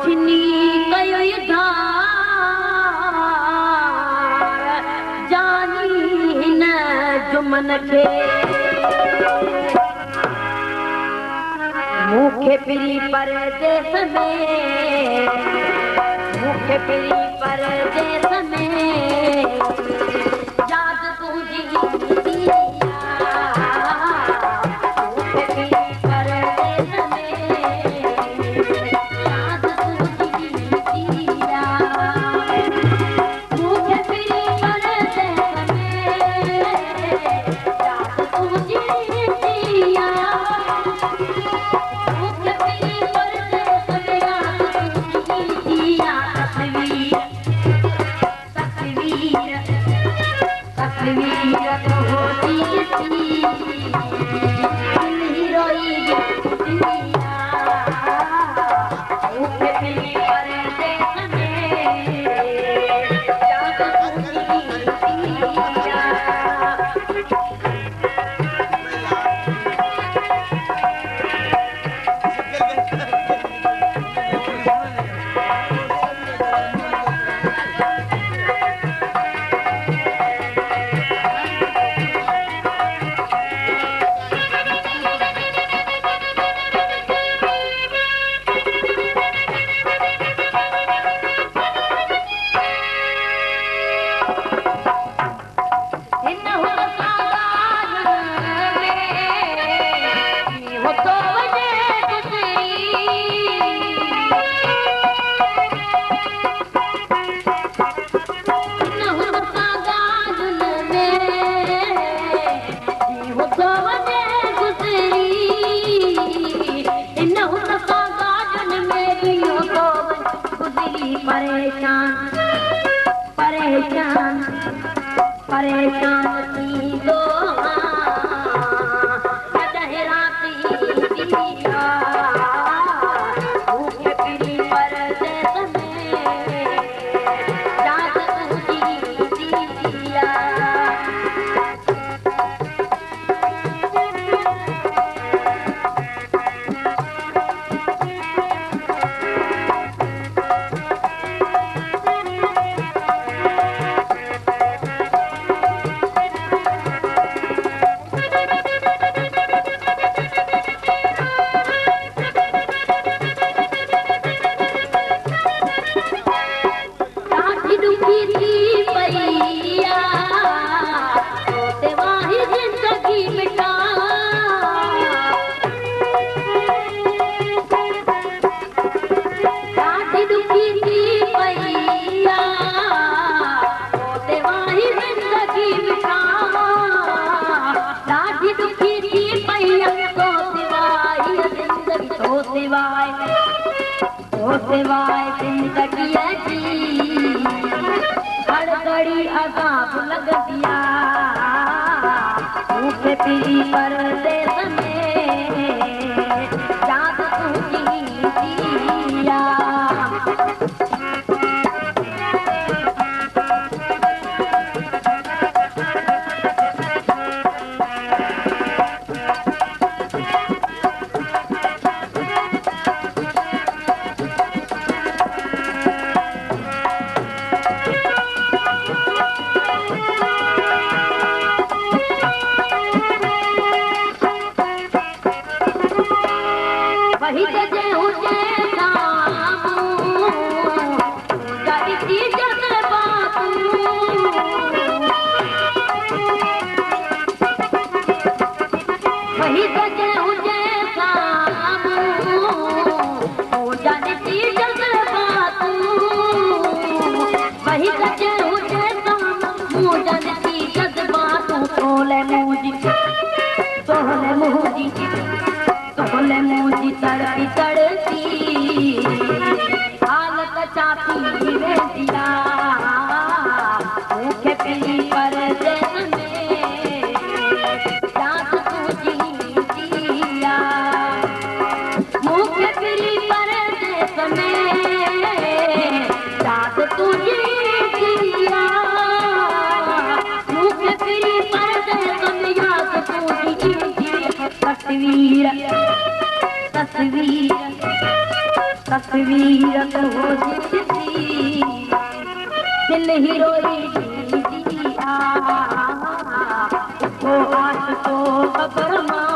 रोशनी कयो जानी हिन जुमन खे मूंखे पिरी परदेस में मूंखे पिरी परदेस में याद तुंहिंजी मूंखे पिरी परदेस में याद तुंहिंजी मूंखे पिरी परदेस में याद तुंहिंजी परेशान परेशान परेशान थी दो कॾहिं राति दिया मूंखे पिरी परदेस में याद तुंहिंजी दिया सिवाय जिंदगीअ जी हर घड़ी अज़ाब लॻंदिया मूंखे पिरी परदेस में याद तुंहिंजी दिया तड़पी तड़पी हालत चापी वेंदिया मूंखे पिरी परदेस में याद तुंहिंजी दिया मूंखे पिरी परदेस में याद तुंहिंजी दिया मूंखे पिरी परदेस में याद तुंहिंजी तस्वीर तस्वीर तस्वीर तो जिसकी दिल ही रोई दिया वो आशिकों कब्र में